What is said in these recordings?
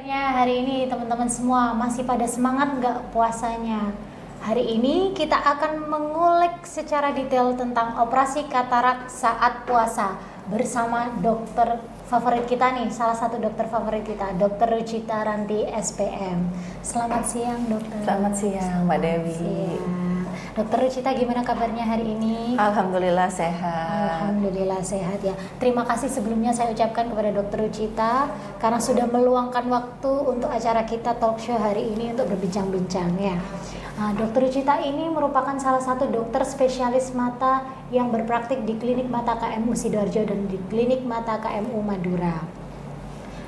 kabarnya hari ini teman-teman semua? Masih pada semangat nggak puasanya? Hari ini kita akan mengulik secara detail tentang operasi katarak saat puasa bersama dokter favorit kita nih, salah satu dokter favorit kita, Dokter Ruchita Ranti SPM. Selamat siang dokter. Selamat siang Mbak Dewi. Siang. Dokter Ruchita, gimana kabarnya hari ini? Alhamdulillah sehat. Alhamdulillah sehat ya. Terima kasih sebelumnya saya ucapkan kepada Dokter Ruchita karena sudah meluangkan waktu untuk acara kita talk show hari ini untuk berbincang-bincang ya. Dokter Ruchita ini merupakan salah satu dokter spesialis mata yang berpraktik di Klinik Mata KMU Sidoarjo dan di Klinik Mata KMU Madura.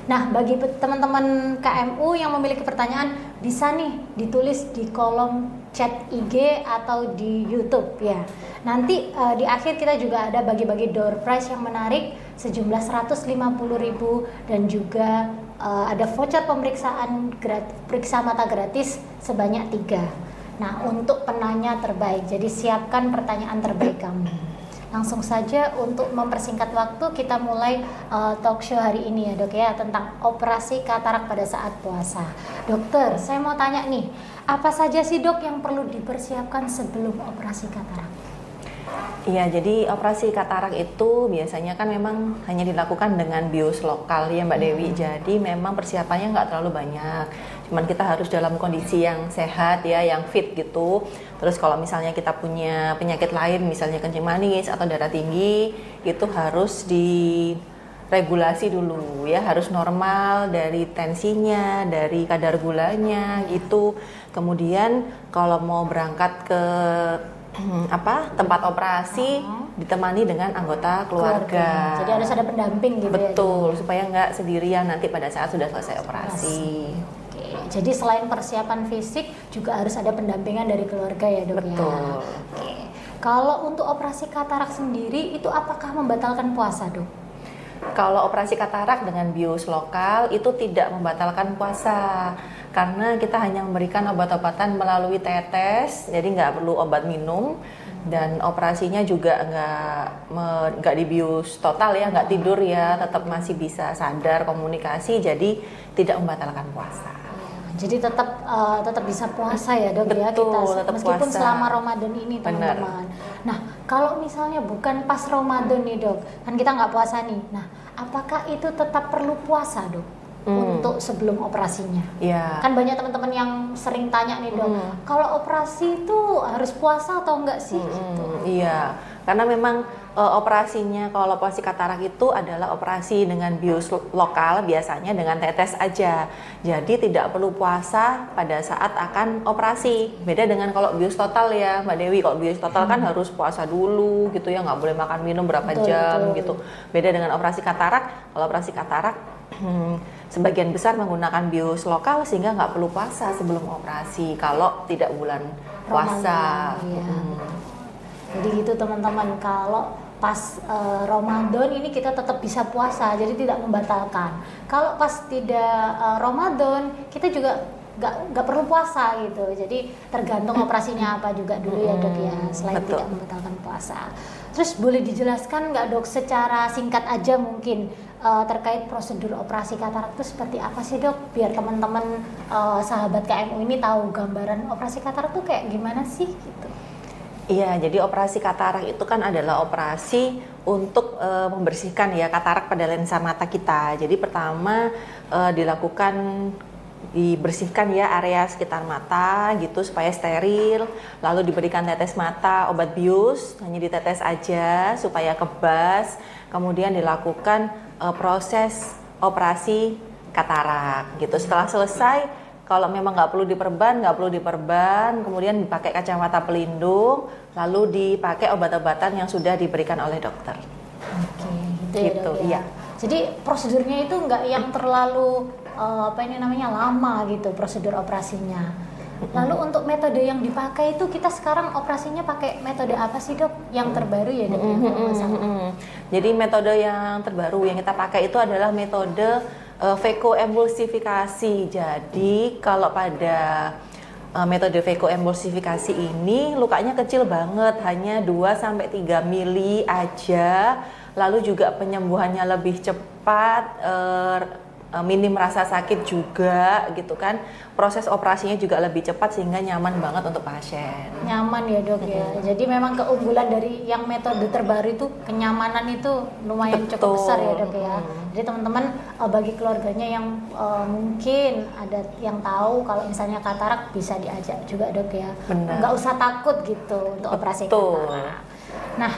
Nah, bagi teman-teman KMU yang memiliki pertanyaan, bisa nih ditulis di kolom chat IG atau di YouTube ya. Nanti di akhir kita juga ada bagi-bagi door prize yang menarik sejumlah 150.000 dan juga ada voucher pemeriksaan periksa mata gratis sebanyak 3. Nah, untuk penanya terbaik, jadi siapkan pertanyaan terbaik kamu. Langsung saja untuk mempersingkat waktu kita mulai talk show hari ini ya dok ya, tentang operasi katarak pada saat puasa. Dokter, saya mau tanya nih, apa saja sih dok yang perlu dipersiapkan sebelum operasi katarak? Iya, jadi operasi katarak itu biasanya kan memang hanya dilakukan dengan bius lokal ya Mbak Dewi. Jadi memang persiapannya nggak terlalu banyak. Cuman kita harus dalam kondisi yang sehat ya, yang fit gitu. Terus kalau misalnya kita punya penyakit lain, misalnya kencing manis atau darah tinggi, itu harus diregulasi dulu ya, harus normal dari tensinya, dari kadar gulanya gitu. Kemudian kalau mau berangkat ke tempat operasi ditemani dengan anggota keluarga. Jadi harus ada pendamping gitu. Betul, ya, supaya nggak sendirian nanti pada saat sudah selesai operasi. Oke, jadi selain persiapan fisik juga harus ada pendampingan dari keluarga ya dok. Betul. Ya. Oke. Kalau untuk operasi katarak sendiri itu apakah membatalkan puasa dok? Kalau operasi katarak dengan bius lokal itu tidak membatalkan puasa karena kita hanya memberikan obat-obatan melalui tetes, jadi nggak perlu obat minum dan operasinya juga nggak dibius total ya, nggak tidur ya, tetap masih bisa sadar komunikasi, jadi tidak membatalkan puasa. Jadi tetap bisa puasa ya dok. Betul, ya kita meskipun puasa. Selama Ramadan ini teman-teman. Nah kalau misalnya bukan pas Ramadan nih dok, kan kita nggak puasa nih. Nah apakah itu tetap perlu puasa dok untuk sebelum operasinya? Ya. Kan banyak teman-teman yang sering tanya nih dok, kalau operasi itu harus puasa atau enggak sih? Gitu. Iya, karena memang operasinya kalau operasi katarak itu adalah operasi dengan bius lokal, biasanya dengan tetes aja. Jadi tidak perlu puasa pada saat akan operasi. Beda dengan kalau bius total ya Mbak Dewi. Kalau bius total kan harus puasa dulu gitu ya, nggak boleh makan minum berapa jam gitu. Beda dengan operasi katarak. Kalau operasi katarak sebagian besar menggunakan bius lokal sehingga nggak perlu puasa sebelum operasi kalau tidak bulan puasa. Jadi gitu teman-teman, kalau pas Ramadan ini kita tetap bisa puasa, jadi tidak membatalkan. Kalau pas tidak Ramadan kita juga nggak perlu puasa gitu. Jadi tergantung operasinya apa juga dulu ya dok ya, selain Betul. tidak membatalkan puasa. Terus boleh dijelaskan nggak dok secara singkat aja mungkin terkait prosedur operasi katarak itu seperti apa sih dok? Biar teman-teman sahabat KMU ini tahu gambaran operasi katarak itu kayak gimana sih gitu. Iya, jadi operasi katarak itu kan adalah operasi untuk membersihkan ya katarak pada lensa mata kita. Jadi pertama dibersihkan ya area sekitar mata gitu supaya steril, lalu diberikan tetes mata, obat bius, hanya ditetes aja supaya kebas, kemudian dilakukan proses operasi katarak gitu. Setelah selesai, kalau memang nggak perlu diperban, kemudian dipakai kacamata pelindung, lalu dipakai obat-obatan yang sudah diberikan oleh dokter. Oke, gitu ya, iya. Jadi prosedurnya itu nggak yang terlalu lama gitu prosedur operasinya. Lalu untuk metode yang dipakai itu kita sekarang operasinya pakai metode apa sih dok? Yang terbaru ya dok? Jadi metode yang terbaru yang kita pakai itu adalah metode vekoemulsifikasi. Jadi kalau pada metode vekoemulsifikasi ini lukanya kecil banget, hanya 2-3 mili aja. Lalu juga penyembuhannya lebih cepat, minim rasa sakit juga gitu kan. Proses operasinya juga lebih cepat sehingga nyaman banget untuk pasien. Nyaman ya dok ya. Jadi memang keunggulan dari yang metode terbaru itu kenyamanan itu lumayan cukup besar ya dok ya. Jadi teman-teman bagi keluarganya yang mungkin ada yang tahu kalau misalnya katarak bisa diajak juga dok ya. Benar. Nggak usah takut gitu untuk operasi Betul. katarak. Nah,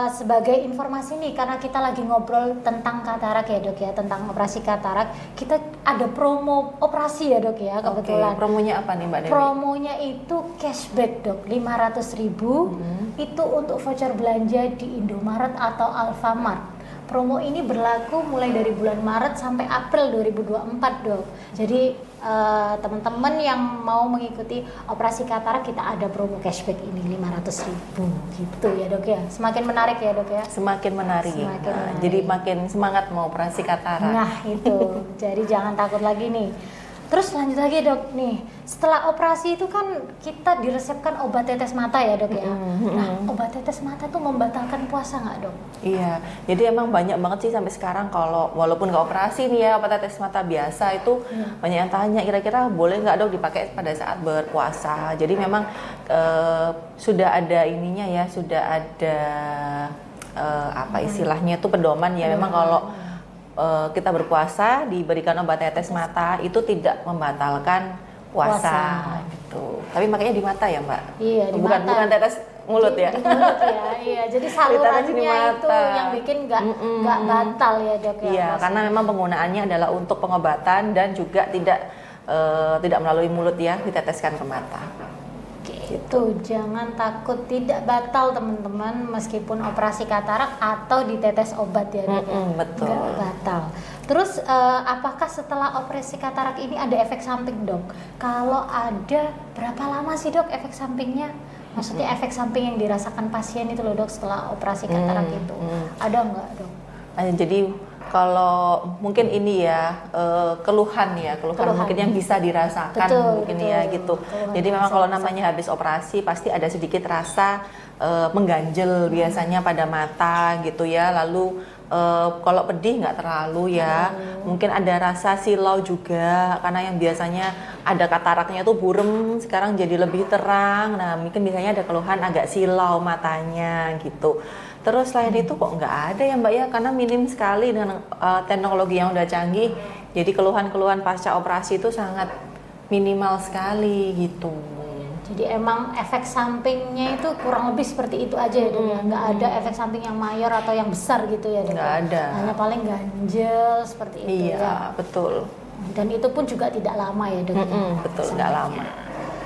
sebagai informasi nih, karena kita lagi ngobrol tentang katarak ya dok ya, tentang operasi katarak, kita ada promo operasi ya dok ya kebetulan. Oke, promonya apa nih Mbak Dewi? Promonya itu cashback dok, 500.000 itu untuk voucher belanja di Indomaret atau Alfamart. Promo ini berlaku mulai dari bulan Maret sampai April 2024 dok. Jadi teman-teman yang mau mengikuti operasi katarak, kita ada promo cashback ini 500.000 gitu ya dok ya. Semakin menarik ya dok ya. Semakin menarik. Semakin menarik. Jadi makin semangat mau operasi katarak. Nah itu, jadi jangan takut lagi nih. Terus lanjut lagi dok nih, setelah operasi itu kan kita diresepkan obat tetes mata ya dok ya. Nah obat tetes mata tuh membatalkan puasa nggak dok? Iya, jadi emang banyak banget sih sampai sekarang kalau walaupun nggak operasi nih ya, obat tetes mata biasa itu banyak yang tanya kira-kira boleh nggak dok dipakai pada saat berpuasa. Jadi memang sudah ada ininya ya, sudah ada apa istilahnya itu pedoman ya. Memang kalau kita berpuasa diberikan obat tetes mata itu tidak membatalkan puasa. Gitu. Tapi makanya di mata ya Mbak? Iya, di bukan, mata. bukan tetes mulut ya? Di mulut ya, iya. Jadi salurannya itu yang bikin nggak batal ya dok ya? Iya, karena memang penggunaannya adalah untuk pengobatan dan juga tidak melalui mulut ya, diteteskan ke mata. Gitu, jangan takut tidak batal teman-teman meskipun operasi katarak atau ditetes obat ya dok. Betul. Nggak batal. Terus apakah setelah operasi katarak ini ada efek samping dok? Kalau ada, berapa lama sih dok efek sampingnya? Maksudnya efek samping yang dirasakan pasien itu loh dok setelah operasi katarak itu ada nggak dok? Jadi kalau mungkin ini ya keluhan mungkin yang bisa dirasakan mungkin ya gitu. Keluhan jadi memang kalau namanya habis operasi pasti ada sedikit rasa mengganjel biasanya pada mata gitu ya. Lalu kalau pedih nggak terlalu ya. Mungkin ada rasa silau juga karena yang biasanya ada kataraknya tuh burem sekarang jadi lebih terang. Nah mungkin biasanya ada keluhan agak silau matanya gitu. Terus selain itu kok nggak ada ya Mbak ya, karena minim sekali dengan teknologi yang udah canggih. Jadi keluhan-keluhan pasca operasi itu sangat minimal sekali gitu. Jadi emang efek sampingnya itu kurang lebih seperti itu aja ya dok ya? Nggak ada efek samping yang mayor atau yang besar gitu ya dok? Nggak ada. Hanya paling ganjel seperti itu ya? Iya, betul. Dan itu pun juga tidak lama ya dok? Betul, nggak lama.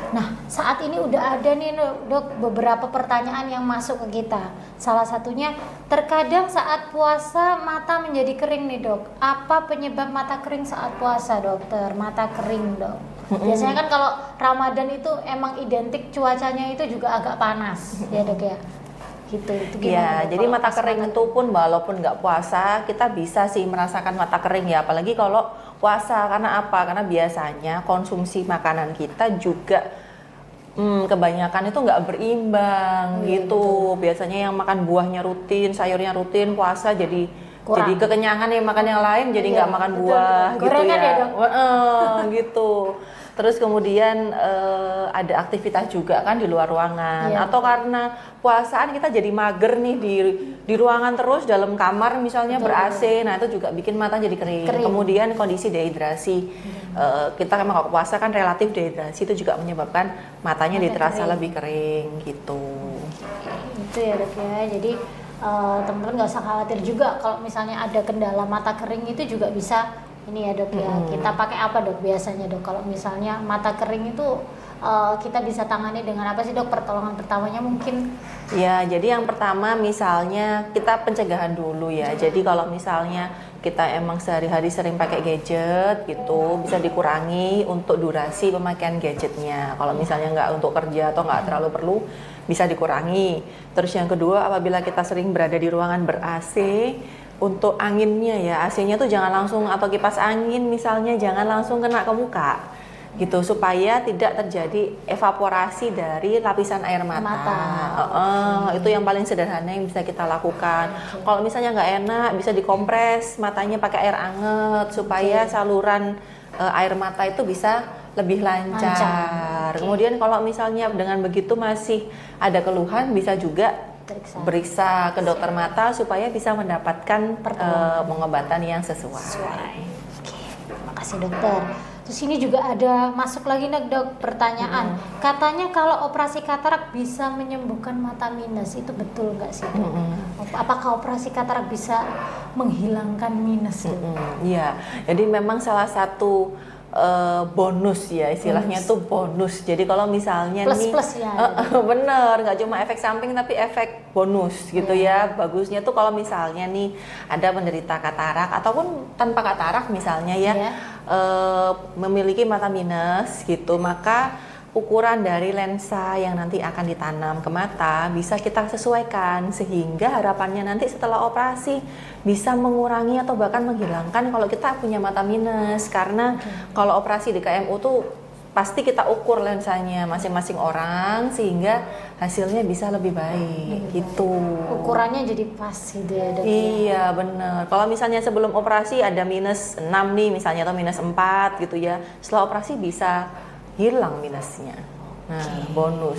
Nah, saat ini udah ada nih dok beberapa pertanyaan yang masuk ke kita. Salah satunya, terkadang saat puasa mata menjadi kering nih dok. Apa penyebab mata kering saat puasa dokter? Mata kering dok. Biasanya kan kalau Ramadan itu emang identik cuacanya itu juga agak panas ya dok ya. Gitu. Itu gimana? Ya, dok? jadi Kalau mata pas kering itu pun walaupun nggak puasa kita bisa sih merasakan mata kering ya. Apalagi kalau puasa, karena apa? Karena biasanya konsumsi makanan kita juga kebanyakan itu nggak berimbang gitu. Biasanya yang makan buahnya rutin, sayurnya rutin, puasa jadi kurang. jadi kekenyangan ya makan yang lain, jadi nggak makan buah gitu Gorengan ya, Dok? Gitu. Terus kemudian ada aktivitas juga kan di luar ruangan, atau karena puasaan kita jadi mager nih di ruangan terus dalam kamar misalnya ber-AC, nah itu juga bikin mata jadi kering. Kemudian kondisi dehidrasi, kita memang kalau puasa kan relatif dehidrasi itu juga menyebabkan matanya jadi terasa lebih kering gitu. Itu ya dok ya, jadi teman-teman nggak usah khawatir juga kalau misalnya ada kendala mata kering itu juga bisa ini ya dok ya. Kita pakai apa dok biasanya dok kalau misalnya mata kering itu kita bisa tangani dengan apa sih dok? Pertolongan pertamanya mungkin? Ya, jadi yang pertama misalnya kita pencegahan dulu ya. Jadi kalau misalnya kita emang sehari-hari sering pakai gadget gitu, bisa dikurangi untuk durasi pemakaian gadgetnya. Kalau misalnya nggak untuk kerja atau nggak terlalu perlu, bisa dikurangi. Terus yang kedua, apabila kita sering berada di ruangan ber-AC, untuk anginnya ya, AC-nya tuh jangan langsung, atau kipas angin misalnya jangan langsung kena ke muka. gitu, supaya tidak terjadi evaporasi dari lapisan air mata. Itu yang paling sederhana yang bisa kita lakukan. Kalau misalnya nggak enak, bisa dikompres matanya pakai air anget supaya saluran air mata itu bisa lebih lancar. Kemudian kalau misalnya dengan begitu masih ada keluhan, bisa juga beriksa ke dokter mata supaya bisa mendapatkan pengobatan yang sesuai. Oke, makasih dokter. Terus ini juga ada masuk lagi nih dok pertanyaan. Katanya kalau operasi katarak bisa menyembuhkan mata minus, itu betul nggak sih dok? Apakah operasi katarak bisa menghilangkan minus? Iya, jadi memang salah satu bonus ya, istilahnya tuh bonus. Jadi kalau misalnya plus ya. Bener, nggak cuma efek samping tapi efek bonus gitu ya. Bagusnya tuh kalau misalnya nih ada penderita katarak ataupun tanpa katarak misalnya ya, memiliki mata minus gitu, maka ukuran dari lensa yang nanti akan ditanam ke mata bisa kita sesuaikan sehingga harapannya nanti setelah operasi bisa mengurangi atau bahkan menghilangkan kalau kita punya mata minus. Karena kalau operasi di KMU tuh pasti kita ukur lensanya masing-masing orang sehingga hasilnya bisa lebih baik gitu. Ukurannya jadi pas gitu ya dok. Iya bener. Kalau misalnya sebelum operasi ada minus 6 nih misalnya atau minus 4 gitu ya, setelah operasi bisa hilang minusnya. Nah, bonus.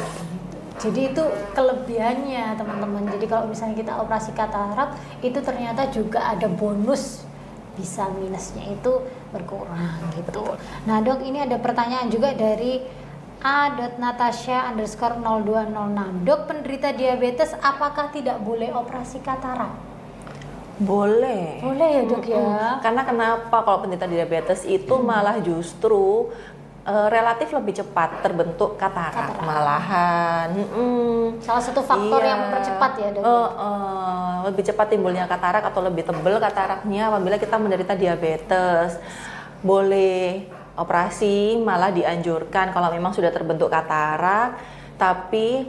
Jadi itu kelebihannya teman-teman. Jadi kalau misalnya kita operasi katarak itu ternyata juga ada bonus, bisa minusnya itu berkurang gitu. Nah dok, ini ada pertanyaan juga dari a.natasha_0206. Dok, penderita diabetes apakah tidak boleh operasi katarak? Boleh. Boleh ya dok ya. Karena kenapa kalau penderita diabetes itu malah justru relatif lebih cepat terbentuk katarak malahan. Salah satu faktor yang mempercepat ya dok. Lebih cepat timbulnya katarak atau lebih tebal kataraknya apabila kita menderita diabetes. Boleh operasi, malah dianjurkan kalau memang sudah terbentuk katarak, tapi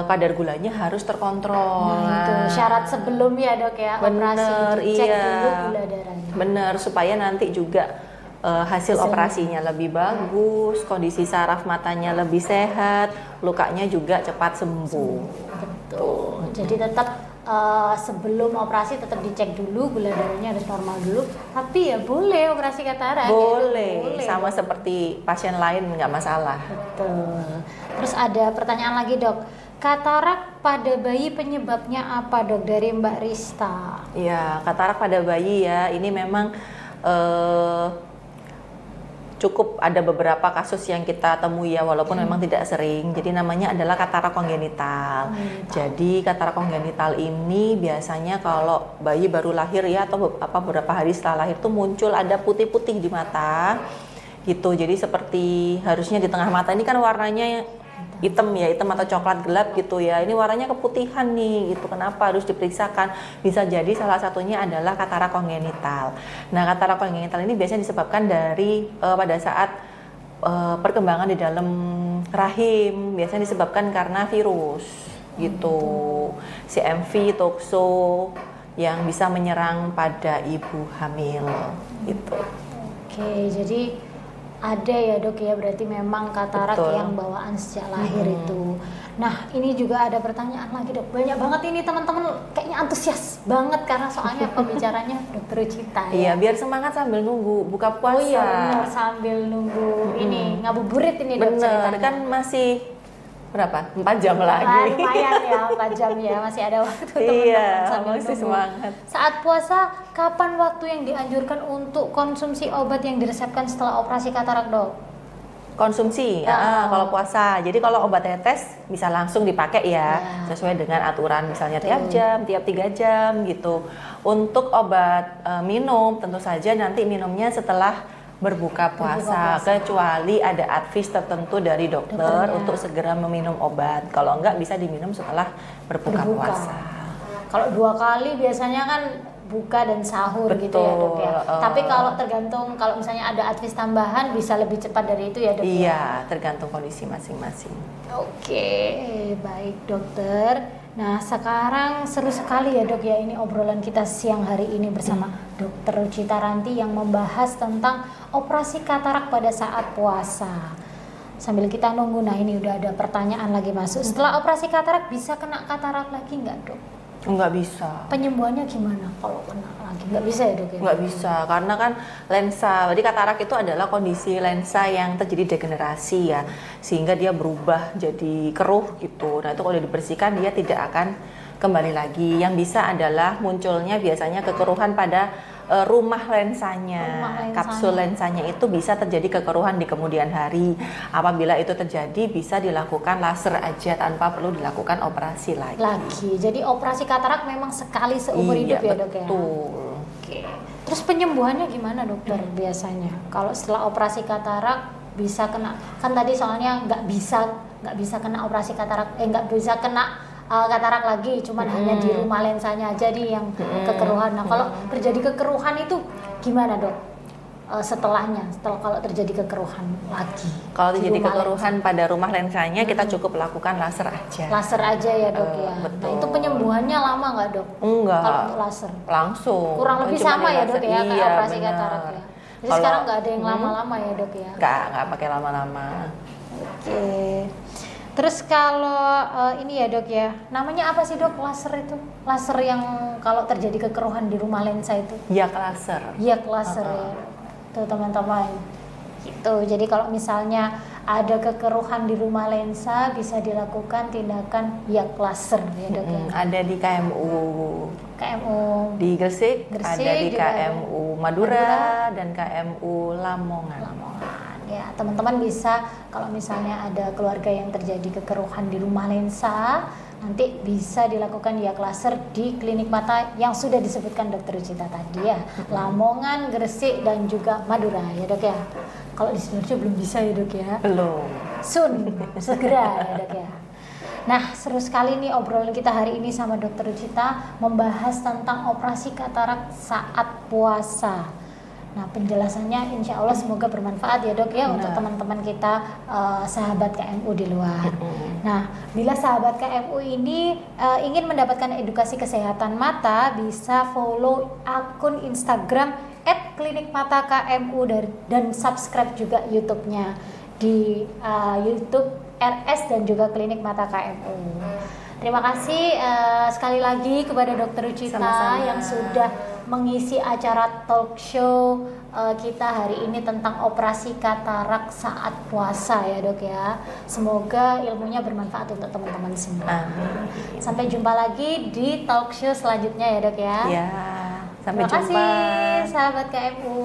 kadar gulanya harus terkontrol. Nah, itu syarat sebelum ya dok ya, operasi dicek dulu gula darahnya. Bener, supaya nanti juga hasil operasinya lebih bagus, kondisi saraf matanya lebih sehat, lukanya juga cepat sembuh. Betul. Jadi tetap sebelum operasi tetap dicek dulu gula darahnya harus normal dulu. Tapi ya boleh operasi katarak. Boleh, boleh sama seperti pasien lain nggak masalah. Betul. Terus ada pertanyaan lagi dok. Katarak pada bayi penyebabnya apa dok, dari Mbak Rista? Iya, katarak pada bayi ya, ini memang cukup ada beberapa kasus yang kita temui ya, walaupun memang tidak sering. Jadi namanya adalah katarak kongenital. Jadi katarak kongenital ini biasanya kalau bayi baru lahir ya, atau beberapa hari setelah lahir tuh muncul ada putih-putih di mata gitu. Jadi seperti harusnya di tengah mata ini kan warnanya hitam ya, hitam atau coklat gelap gitu ya, ini warnanya keputihan nih gitu. Kenapa harus diperiksakan? Bisa jadi salah satunya adalah katarak kongenital. Nah, katarak kongenital ini biasanya disebabkan dari pada saat perkembangan di dalam rahim, biasanya disebabkan karena virus gitu, CMV, toxo yang bisa menyerang pada ibu hamil gitu. Oke, jadi ada ya dok ya, berarti memang katarak yang bawaan sejak lahir itu. Nah, ini juga ada pertanyaan lagi dok, banyak banget ini teman-teman kayaknya antusias banget karena soalnya pembicaranya dokter Ruchita ya. Iya, biar semangat sambil nunggu buka puasa. Oh iya benar, sambil nunggu ini ngabuburit ini dok ceritanya. Bener, kan masih berapa? 4 jam lagi. Lumayan ya, 4 jam ya, masih ada waktu teman-teman. Iya, sambil masih nunggu. semangat. Saat puasa, kapan waktu yang dianjurkan untuk konsumsi obat yang diresepkan setelah operasi katarak dok? Konsumsi, kalau puasa. Jadi kalau obat tetes bisa langsung dipakai ya, sesuai dengan aturan, misalnya tiap jam, tiap 3 jam gitu. Untuk obat minum, tentu saja nanti minumnya setelah berbuka puasa, kecuali ada advice tertentu dari dokter untuk segera meminum obat. Kalau enggak bisa diminum setelah berbuka puasa. Kalau 2 kali biasanya kan buka dan sahur. Betul, gitu ya dok ya. Tapi kalau tergantung, kalau misalnya ada advice tambahan bisa lebih cepat dari itu ya dok. Iya, tergantung kondisi masing-masing. Oke, baik dokter. Nah, sekarang seru sekali ya dok ya, ini obrolan kita siang hari ini bersama Dokter Ruchita Ranti yang membahas tentang operasi katarak pada saat puasa. Sambil kita nunggu, nah ini udah ada pertanyaan lagi masuk. Setelah operasi katarak bisa kena katarak lagi nggak dok? Nggak bisa. Penyembuhannya gimana kalau kena lagi? Nggak bisa ya dok ya? Nggak bisa, karena kan lensa, jadi katarak itu adalah kondisi lensa yang terjadi degenerasi ya, sehingga dia berubah jadi keruh gitu. Nah itu kalau dibersihkan dia tidak akan kembali lagi. Yang bisa adalah munculnya biasanya kekeruhan pada rumah lensanya. Kapsul lensanya itu bisa terjadi kekeruhan di kemudian hari. Apabila itu terjadi bisa dilakukan laser aja tanpa perlu dilakukan operasi lagi. Jadi operasi katarak memang sekali seumur hidup ya dok ya? Betul. Oke. Terus penyembuhannya gimana dokter biasanya? Kalau setelah operasi katarak bisa kena, kan tadi soalnya nggak bisa kena operasi katarak, nggak bisa kena katarak lagi, cuman hanya di rumah lensanya aja nih yang kekeruhan. Nah kalau terjadi kekeruhan itu gimana dok? Setelahnya, kalau terjadi kekeruhan lagi. Kalau terjadi kekeruhan pada rumah lensanya, kita cukup lakukan laser aja. Laser aja ya dok ya. Betul. Nah itu penyembuhannya lama nggak dok? Enggak. Kalau untuk laser? Langsung. Kurang lebih sama ya dok ya, kayak operasi bener. katarak ya. Jadi sekarang nggak ada yang lama-lama ya dok ya? Nggak pakai lama-lama. Oke. Terus kalau ini ya dok ya, namanya apa sih dok laser itu? Laser yang kalau terjadi kekeruhan di rumah lensa itu? Yak laser. Yak laser ya. Tuh teman-teman. Gitu. Jadi kalau misalnya ada kekeruhan di rumah lensa bisa dilakukan tindakan yak laser ya dok ya. Ada di KMU. KMU Di Gresik ada di juga KMU Madura dan KMU Lamongan. Ya, teman-teman bisa kalau misalnya ada keluarga yang terjadi kekeruhan di rumah lensa, nanti bisa dilakukan yak laser di klinik mata yang sudah disebutkan Dokter Ruchita tadi ya, Lamongan, Gresik dan juga Madura ya dok ya. Kalau di Sidoarjo belum bisa ya dok ya. Belum. Segera ya dok ya. Nah, seru sekali nih obrolan kita hari ini sama Dokter Ruchita membahas tentang operasi katarak saat puasa. Nah, penjelasannya insya Allah semoga bermanfaat ya dok ya untuk teman-teman kita sahabat KMU di luar. Nah, bila sahabat KMU ini ingin mendapatkan edukasi kesehatan mata, bisa follow akun Instagram @klinikmatakmu dan subscribe juga YouTube-nya di YouTube RS dan juga Klinik Mata KMU. Terima kasih sekali lagi kepada Dokter Ruchita yang sudah mengisi acara talk show kita hari ini tentang operasi katarak saat puasa ya dok ya. Semoga ilmunya bermanfaat untuk teman-teman semua. Sampai jumpa lagi di talk show selanjutnya ya dok ya. Ya, sampai Terima jumpa. kasih sahabat KMU.